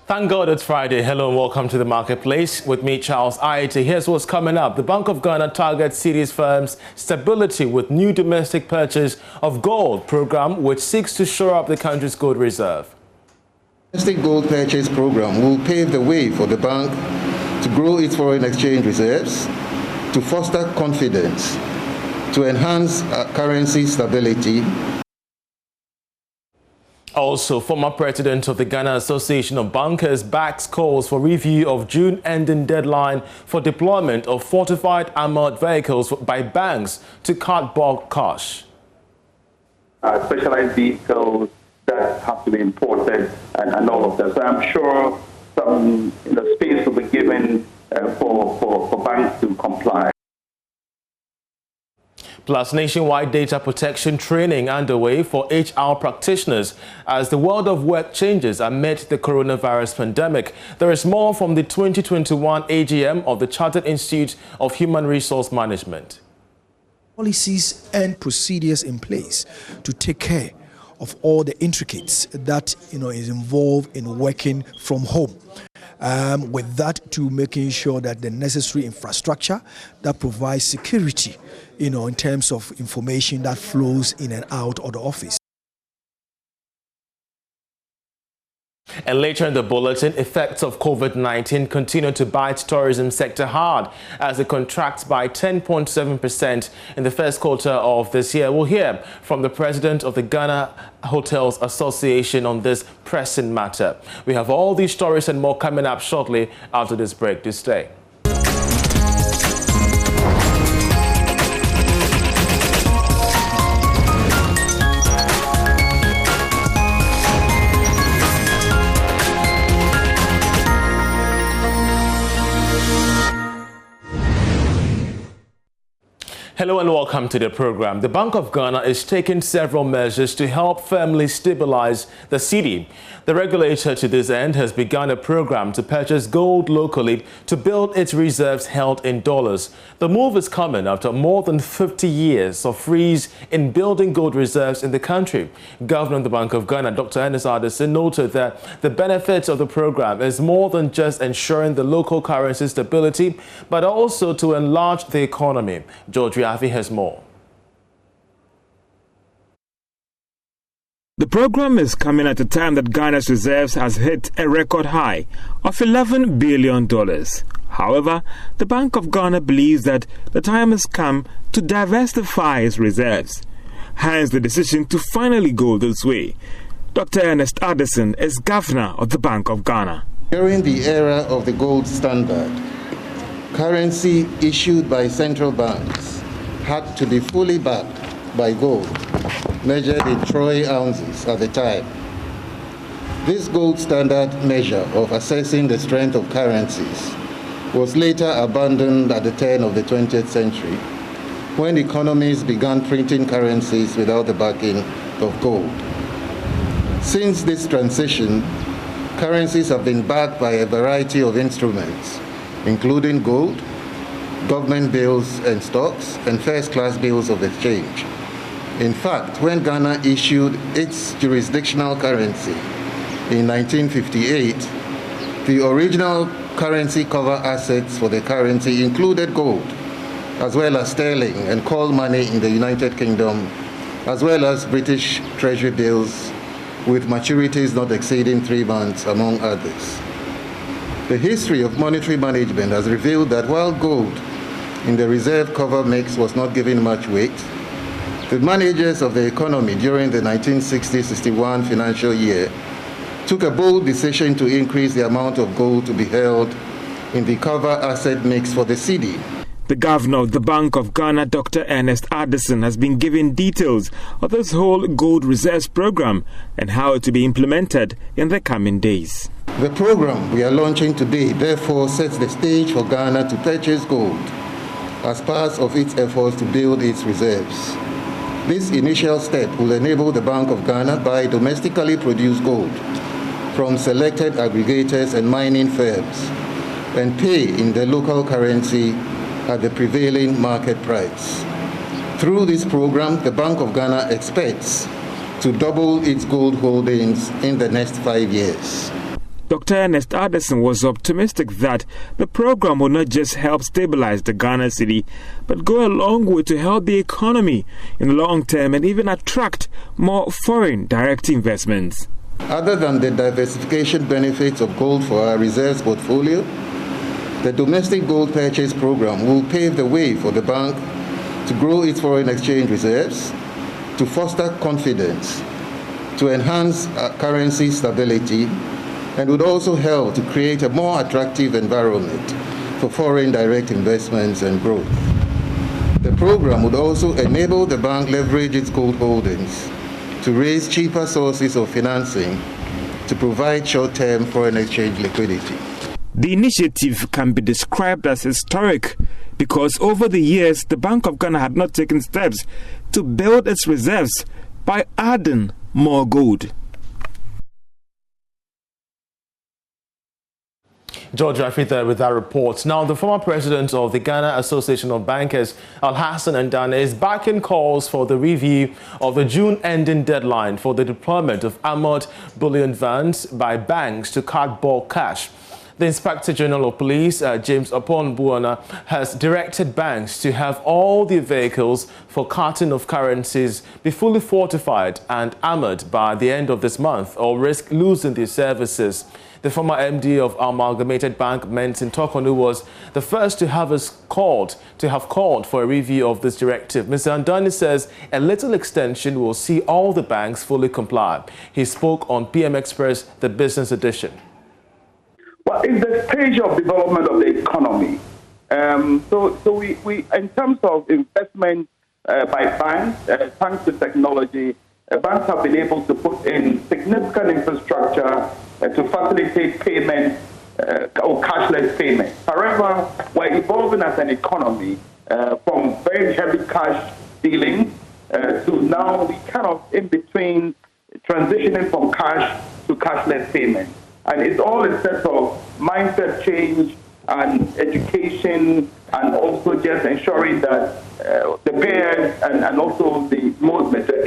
Thank God it's Friday. Hello and welcome to the marketplace. With me, Charles Aite. Here's what's coming up. The Bank of Ghana targets Citi's firm's stability with new domestic purchase of gold program, which seeks to shore up the country's gold reserve. The domestic gold purchase program will pave the way for the bank to grow its foreign exchange reserves, to foster confidence, to enhance currency stability. Also, former president of the Ghana Association of Bankers backs calls for review of June ending deadline for deployment of fortified armored vehicles by banks to cut bulk cash. Specialized vehicles that have to be imported and all of that. So I'm sure some space will be given for banks to comply. Plus, nationwide data protection training underway for HR practitioners as the world of work changes amid the coronavirus pandemic. There is more from the 2021 AGM of the Chartered Institute of Human Resource Management. Policies and procedures in place to take care of all the intricacies that is involved in working from home. With that, to making sure that the necessary infrastructure that provides security, in terms of information that flows in and out of the office. And later in the bulletin, effects of COVID-19 continue to bite tourism sector hard as it contracts by 10.7% in the first quarter of this year. We'll hear from the president of the Ghana Hotels Association on this pressing matter. We have all these stories and more coming up shortly after this break. Do stay. Hello and welcome to the program. The Bank of Ghana is taking several measures to help firmly stabilize the cedi. The regulator to this end has begun a program to purchase gold locally to build its reserves held in dollars. The move is coming after more than 50 years of freeze in building gold reserves in the country. Governor of the Bank of Ghana, Dr. Ernest Addison, noted that the benefits of the program is more than just ensuring the local currency stability, but also to enlarge the economy. George Riafi has more. The program is coming at a time that Ghana's reserves has hit a record high of $11 billion. However, the Bank of Ghana believes that the time has come to diversify its reserves. Hence the decision to finally go this way. Dr. Ernest Addison is governor of the Bank of Ghana. During the era of the gold standard, currency issued by central banks had to be fully backed by gold, measured in troy ounces at the time. This gold standard measure of assessing the strength of currencies was later abandoned at the turn of the 20th century, when economies began printing currencies without the backing of gold. Since this transition, currencies have been backed by a variety of instruments, including gold, government bills and stocks, and first-class bills of exchange. In fact, when Ghana issued its jurisdictional currency in 1958, the original currency cover assets for the currency included gold, as well as sterling and call money in the United Kingdom, as well as British Treasury bills with maturities not exceeding 3 months, among others. The history of monetary management has revealed that while gold in the reserve cover mix was not given much weight, the managers of the economy during the 1960-61 financial year took a bold decision to increase the amount of gold to be held in the cover asset mix for the cedi. The governor of the Bank of Ghana, Dr. Ernest Addison, has been given details of this whole gold reserves program and how it will be implemented in the coming days. The program we are launching today therefore sets the stage for Ghana to purchase gold as part of its efforts to build its reserves. This initial step will enable the Bank of Ghana to buy domestically produced gold from selected aggregators and mining firms and pay in the local currency at the prevailing market price. Through this program, the Bank of Ghana expects to double its gold holdings in the next 5 years. Dr. Ernest Addison was optimistic that the program will not just help stabilize the Ghana cedi, but go a long way to help the economy in the long term and even attract more foreign direct investments. Other than the diversification benefits of gold for our reserves portfolio, the domestic gold purchase program will pave the way for the bank to grow its foreign exchange reserves, to foster confidence, to enhance currency stability, and would also help to create a more attractive environment for foreign direct investments and growth. The program would also enable the bank leverage its gold holdings to raise cheaper sources of financing to provide short-term foreign exchange liquidity. The initiative can be described as historic because over the years, the Bank of Ghana had not taken steps to build its reserves by adding more gold. George Rafi there with our report. Now, the former president of the Ghana Association of Bankers, Alhassan Andane, is backing calls for the review of the June-ending deadline for the deployment of armored bullion vans by banks to cut bulk cash. The Inspector General of Police, James Opon-Buona, has directed banks to have all the vehicles for carting of currencies be fully fortified and armored by the end of this month or risk losing their services. The former MD of Amalgamated Bank, Mensin Tokonu, was the first to have called for a review of this directive. Mr. Andani says a little extension will see all the banks fully comply. He spoke on PM Express, the business edition. Well, it's the stage of development of the economy. So we in terms of investment by banks, thanks to technology, banks have been able to put in significant infrastructure to facilitate payment or cashless payment. However, we're evolving as an economy from very heavy cash dealing to now we kind of in between transitioning from cash to cashless payment. And it's all a set of mindset change and education and also just ensuring that the payers and also the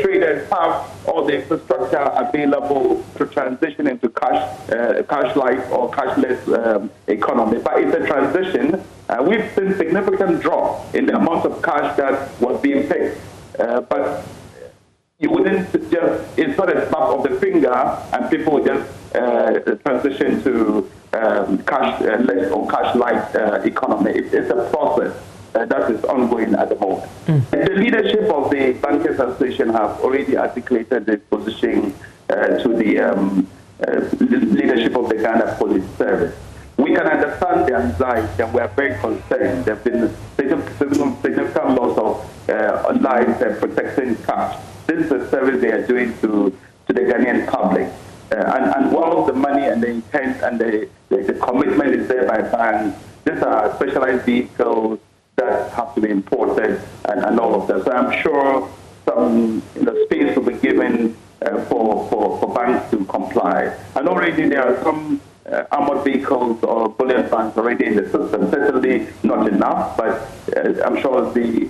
traders have all the infrastructure available to transition into cash-like or cashless economy. But it's a transition. We've seen significant drop in the amount of cash that was being paid. But you wouldn't just, it's not a snap of the finger and people would just transition to cashless or cash-like economy. It's a process that is ongoing at the moment. The leadership of the Bankers Association have already articulated their position to the leadership of the Ghana Police Service. We can understand the anxiety and we are very concerned. There have been significant loss of lives and protecting cash. This is a service they are doing to the Ghanaian public. And while the money and the intent and the commitment is there by banks, these are specialized vehicles that have to be imported and all of that. So I'm sure some space will be given for banks to comply. And already there are some armored vehicles or bullion vans already in the system. Certainly not enough, but I'm sure the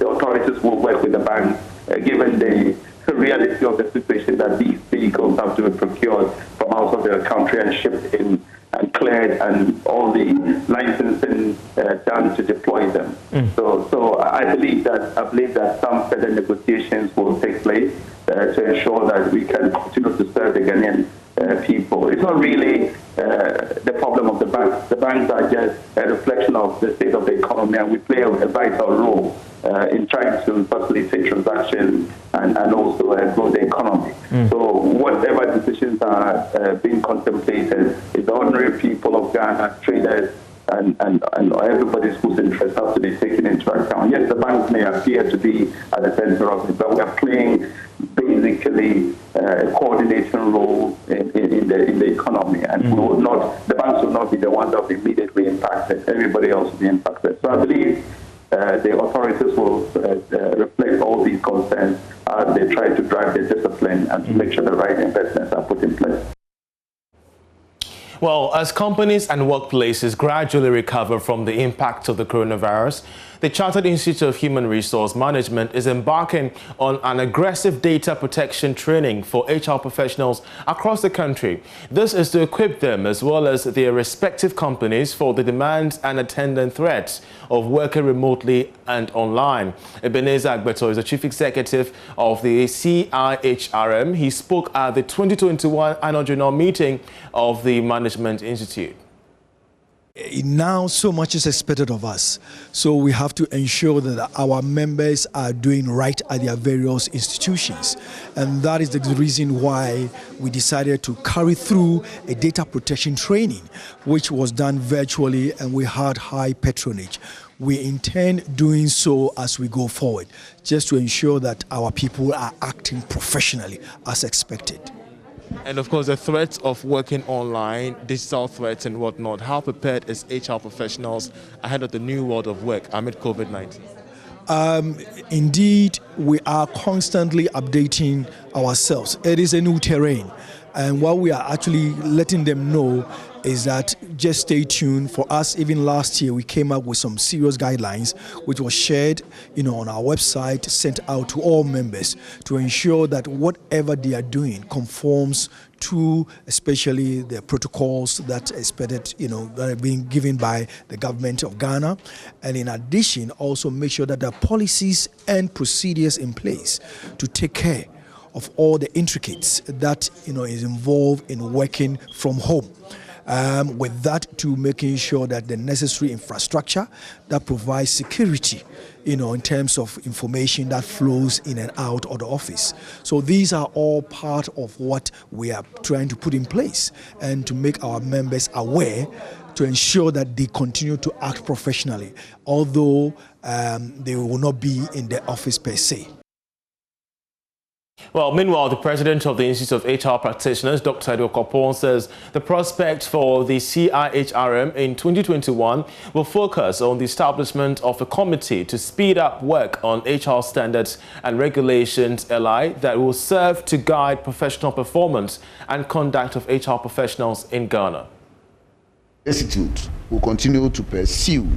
authorities will work with the banks, given the reality of the situation that these vehicles have to be procured from outside the country and shipped in and cleared and all the licensing done to deploy them. So I believe that some further negotiations will take place to ensure that we can continue to serve the Ghanaian people. It's not really the problem of the banks. The banks are just a reflection of the state of the economy, and we play a vital role in trying to facilitate transactions and also grow the economy. So whatever decisions are being contemplated, is ordinary people of Ghana, traders, and everybody's whose interests have to be taken into account. Yes, the banks may appear to be at the center of it, but we are playing basically a coordination role in the economy, and the banks will not be the ones that will be immediately impacted. Everybody else will be impacted. So I believe the authorities will reflect all these concerns as they try to drive the discipline and to make sure the right investments are put in place. Well, as companies and workplaces gradually recover from the impact of the coronavirus, The Chartered Institute of Human Resource Management is embarking on an aggressive data protection training for HR professionals across the country. This is to equip them as well as their respective companies for the demands and attendant threats of working remotely and online. Ebenezer Agbeto is the Chief Executive of the CIHRM. He spoke at the 2021 Annual General Meeting of the Management Institute. Now so much is expected of us, so we have to ensure that our members are doing right at their various institutions, and that is the reason why we decided to carry through a data protection training which was done virtually, and we had high patronage. We intend doing so as we go forward, just to ensure that our people are acting professionally as expected. And of course, the threats of working online, digital threats and whatnot, how prepared is HR professionals ahead of the new world of work amid COVID-19? Indeed, we are constantly updating ourselves. It is a new terrain. And what we are actually letting them know is that just stay tuned. For us, even last year, we came up with some serious guidelines, which was shared, on our website, sent out to all members to ensure that whatever they are doing conforms to especially the protocols that are expected, that are being given by the government of Ghana. And in addition, also make sure that there are policies and procedures in place to take care of all the intricacies that is involved in working from home. With that, to making sure that the necessary infrastructure that provides security, in terms of information that flows in and out of the office. So these are all part of what we are trying to put in place and to make our members aware, to ensure that they continue to act professionally, although they will not be in the office per se. Well, meanwhile, the president of the Institute of HR Practitioners, Dr. Edward Kopon, says the prospect for the CIHRM in 2021 will focus on the establishment of a committee to speed up work on HR standards and regulations, LI, that will serve to guide professional performance and conduct of HR professionals in Ghana. The Institute will continue to pursue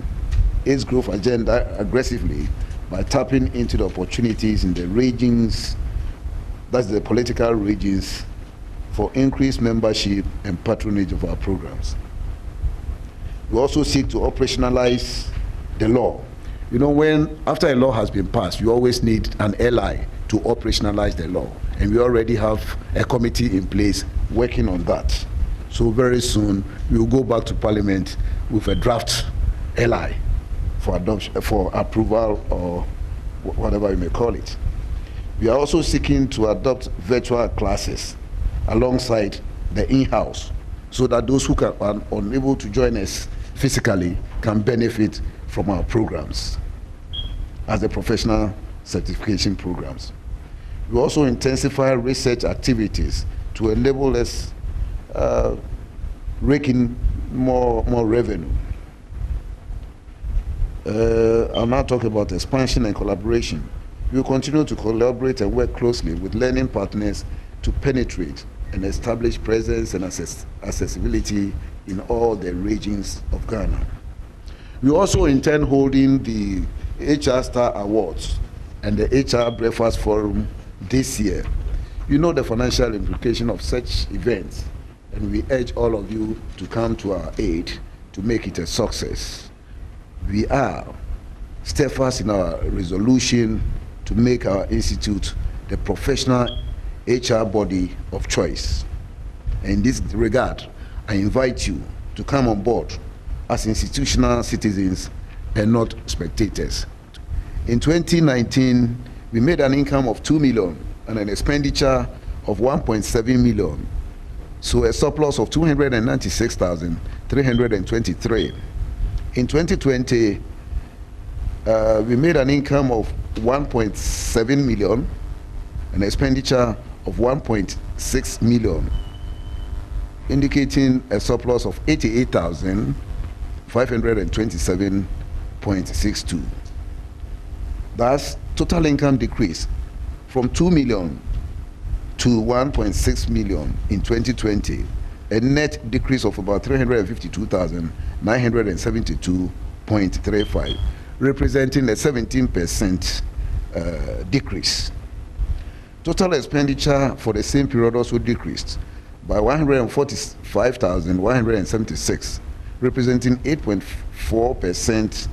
its growth agenda aggressively by tapping into the opportunities in the regions, that's the political regions, for increased membership and patronage of our programs. We also seek to operationalize the law. When after a law has been passed, you always need an ally to operationalize the law. And we already have a committee in place working on that. So very soon, we will go back to Parliament with a draft LI for adoption, for approval, or whatever you may call it. We are also seeking to adopt virtual classes alongside the in-house, so that those who are unable to join us physically can benefit from our programs as the professional certification programs. We also intensify research activities to enable us rake in more revenue. I'll now talk about expansion and collaboration. We will continue to collaborate and work closely with learning partners to penetrate and establish presence and accessibility in all the regions of Ghana. We also intend holding the HR Star Awards and the HR Breakfast Forum this year. You know the financial implication of such events, and we urge all of you to come to our aid to make it a success. We are steadfast in our resolution to make our institute the professional HR body of choice. In this regard, I invite you to come on board as institutional citizens and not spectators. In 2019, we made an income of 2 million and an expenditure of 1.7 million, so a surplus of 296,323. In 2020, we made an income of 1.7 million, an expenditure of 1.6 million, indicating a surplus of 88,527.62. Thus, total income decreased from 2 million to 1.6 million in 2020, a net decrease of about 352,972.35, representing a 17% decrease. Total expenditure for the same period also decreased by 145,176, representing 8.4%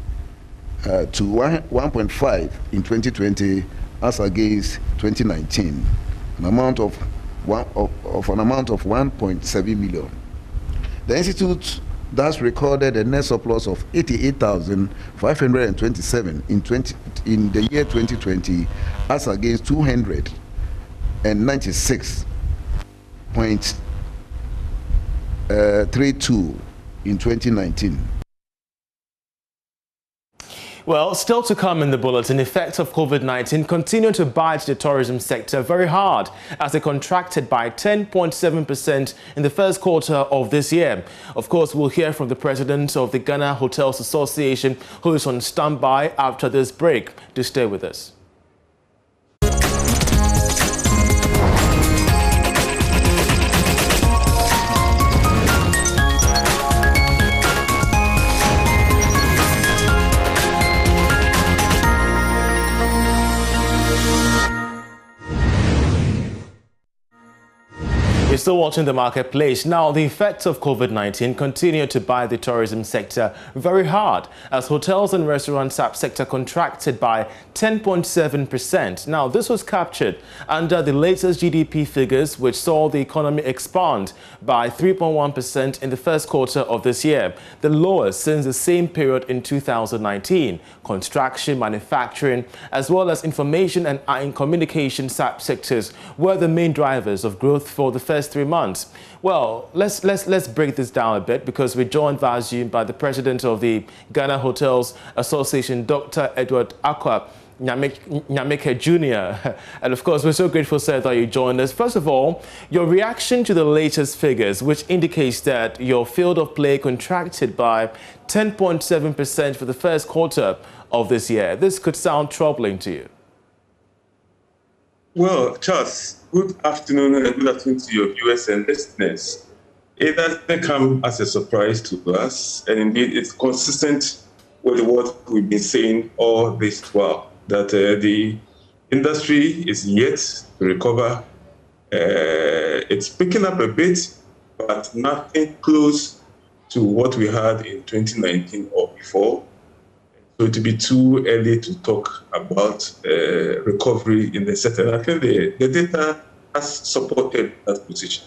to 1.5 in 2020 as against 2019, an amount of 1.7 million. The Institute thus recorded a net surplus of 88,527 in the year 2020 as against 296.32 in 2019. Well, still to come in the bulletin, effects of COVID-19 continue to bite the tourism sector very hard as it contracted by 10.7% in the first quarter of this year. Of course, we'll hear from the president of the Ghana Hotels Association, who is on standby after this break. Do stay with us. You're still watching The Marketplace. Now, the effects of COVID-19 continue to bite the tourism sector very hard as hotels and restaurant sector contracted by 10.7%. Now, this was captured under the latest GDP figures, which saw the economy expand by 3.1% in the first quarter of this year, the lowest since the same period in 2019. Construction, manufacturing, as well as information and communication sectors were the main drivers of growth for the first 3 months. Well, let's break this down a bit, because we're joined via Zoom by the president of the Ghana Hotels Association, Dr. Edward Akwa Nyameke Jr. And of course, we're so grateful, sir, that you joined us. First of all, your reaction to the latest figures, which indicates that your field of play contracted by 10.7% for the first quarter of this year. This could sound troubling to you. Well, Charles, good afternoon and good afternoon to your viewers and listeners. It doesn't come as a surprise to us, and indeed it's consistent with what we've been saying all this while, that the industry is yet to recover. It's picking up a bit, but nothing close to what we had in 2019 or before. So it would be too early to talk about recovery in the sector. I think the data has supported that position.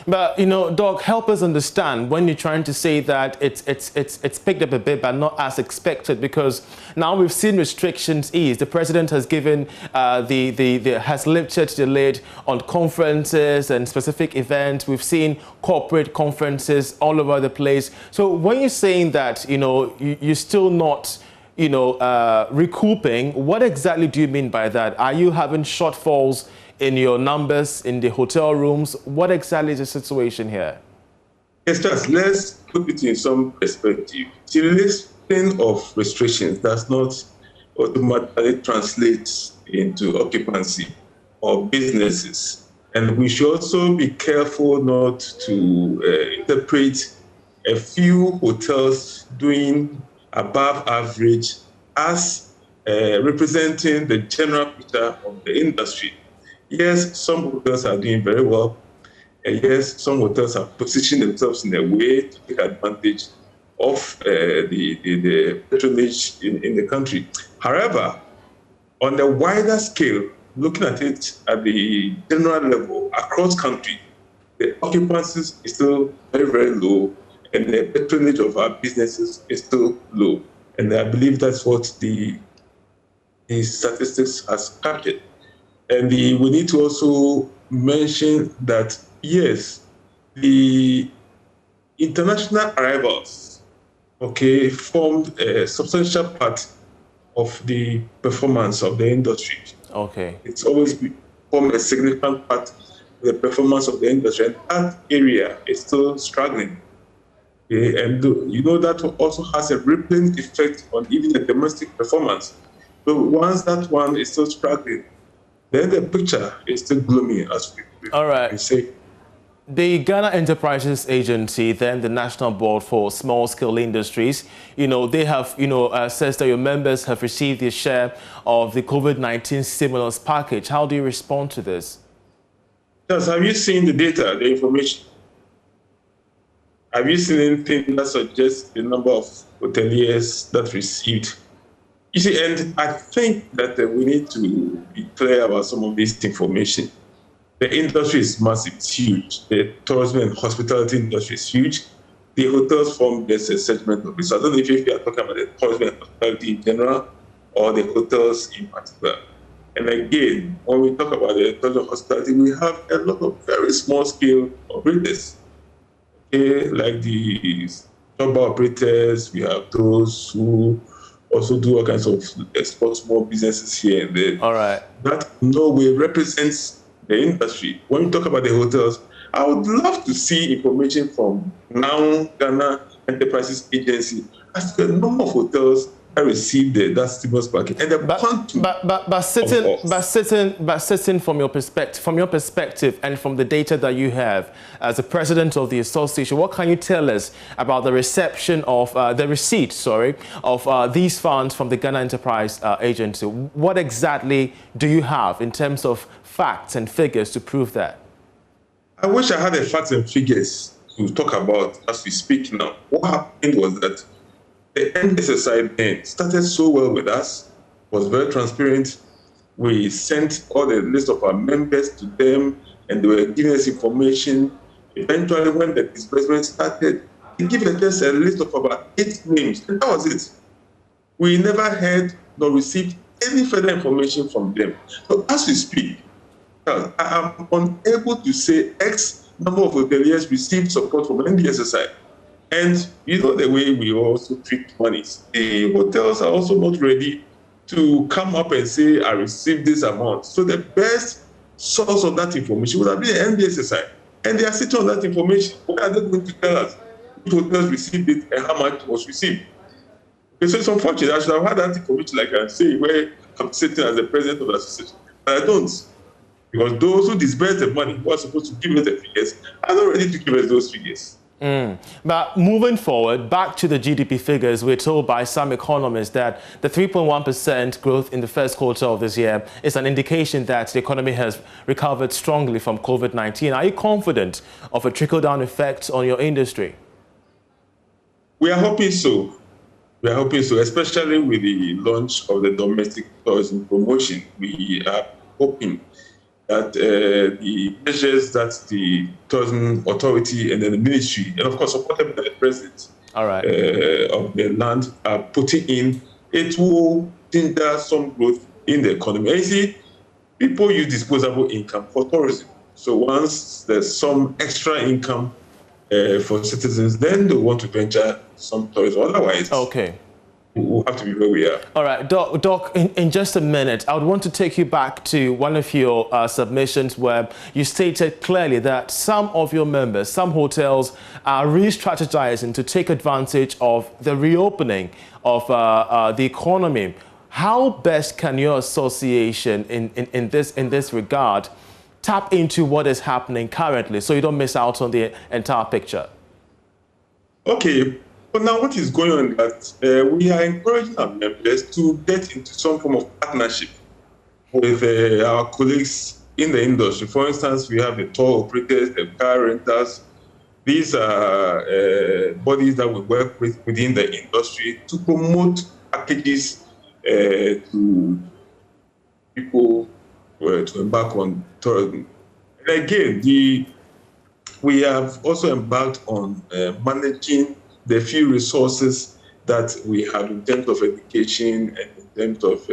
But, you know, Doc, help us understand when you're trying to say that it's picked up a bit, but not as expected, because now we've seen restrictions ease. The president has given has lifted the lid on conferences and specific events. We've seen corporate conferences all over the place. So when you're saying that, you know, you're still not, you know, recouping, what exactly do you mean by that? Are you having shortfalls in your numbers in the hotel rooms? What exactly is the situation here? Yes, just let's put it in some perspective. The lifting of restrictions does not automatically translate into occupancy or businesses. And we should also be careful not to interpret a few hotels doing above average as representing the general picture of the industry. Yes, some hotels are doing very well. And yes, some hotels have positioned themselves in a way to take advantage of the patronage in the country. However, on the wider scale, looking at it at the general level across country, the occupancy is still very, very low, and the patronage of our businesses is still low. And I believe that's what the statistics has captured. And we need to also mention that, yes, the international arrivals, formed a substantial part of the performance of the industry. It's always formed a significant part of the performance of the industry, and that area is still struggling. And you know that also has a rippling effect on even the domestic performance. So once that one is still struggling, then the picture is still gloomy, as we All right. say. The Ghana Enterprises Agency, then the National Board for Small Scale Industries, they have, says that your members have received their share of the COVID-19 stimulus package. How do you respond to this? Yes, have you seen the data, the information? Have you seen anything that suggests the number of hoteliers that received? You see, and I think that we need to be clear about some of this information. The industry is massive, it's huge. The tourism and hospitality industry is huge. The hotels form this segment of it. So I don't know if you are talking about the tourism and hospitality in general or the hotels in particular. And again, when we talk about the tourism and hospitality, we have a lot of very small scale operators. Okay, like the job operators, we have those who also do all kinds of export small businesses here and there. All right. That in no way represents the industry. When we talk about the hotels, I would love to see information from now Ghana Enterprises Agency as to the number of hotels that received that stimulus package and the quantum. But sitting from your perspective, and from the data that you have as the president of the association, what can you tell us about the reception of the receipt, of these funds from the Ghana Enterprise Agency? What exactly do you have in terms of facts and figures to prove that? I wish I had the facts and figures to talk about as we speak now. What happened was that the NSSI then started so well with us, was very transparent. We sent all the list of our members to them, and they were giving us information. Eventually, when the disbursement started, they gave us a list of about 8 names, and that was it. We never heard nor received any further information from them. So as we speak, I am unable to say X number of hoteliers received support from NDSSI. And you know the way we also treat monies. The hotels are also not ready to come up and say, I received this amount. So the best source of that information would have been NDSSI. And they are sitting on that information. What are they going to tell us? Which hotels received it and how much was received? Okay, so it's unfortunate. I should have had that information, like I say, where I'm sitting as the president of the association. But I don't. Because those who disburse the money, who are supposed to give us the figures, are not ready to give us those figures. But moving forward, back to the GDP figures, we're told by some economists that the 3.1% growth in the first quarter of this year is an indication that the economy has recovered strongly from COVID-19. Are you confident of a trickle-down effect on your industry? We are hoping so. We are hoping so, especially with the launch of the domestic tourism promotion. We are hoping that the measures that the tourism authority and then the ministry, and of course supported by the president of the land, are putting in, it will hinder some growth in the economy. And you see, people use disposable income for tourism. So once there's some extra income for citizens, then they want to venture some tourism. Otherwise, we'll have to be where we are. All right, Doc, in just a minute, I would want to take you back to one of your submissions where you stated clearly that some of your members, some hotels, are re-strategizing to take advantage of the reopening of the economy. How best can your association in this regard tap into what is happening currently so you don't miss out on the entire picture? Okay. But now what is going on is that we are encouraging our members to get into some form of partnership with our colleagues in the industry. For instance, we have the tour operators, the car renters. These are bodies that we work with within the industry to promote packages to people to embark on tourism. And again, we have also embarked on managing the few resources that we have in terms of education and in terms of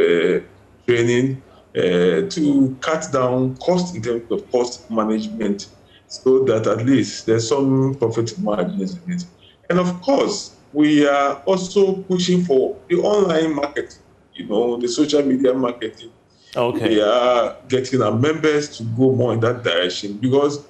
training to cut down cost in terms of cost management so that at least there's some profit margins in it. And of course, we are also pushing for the online marketing, the social media marketing. We are getting our members to go more in that direction because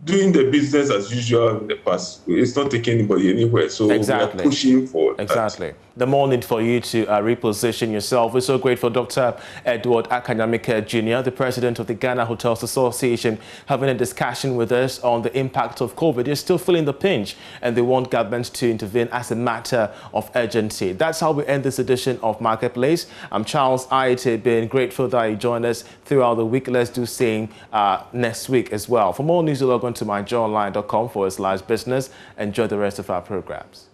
doing the business as usual in the past. It's not taking anybody anywhere. So exactly. we are pushing for exactly. that. The more need for you to reposition yourself. We're so grateful, Dr. Edward Akanyamike Jr., the president of the Ghana Hotels Association, having a discussion with us on the impact of COVID. They're still feeling the pinch, and they want government to intervene as a matter of urgency. That's how we end this edition of Marketplace. I'm Charles Aite, being grateful that you joined us throughout the week. Let's do same next week as well. For more news, log on to myjoyonline.com/business. Enjoy the rest of our programs.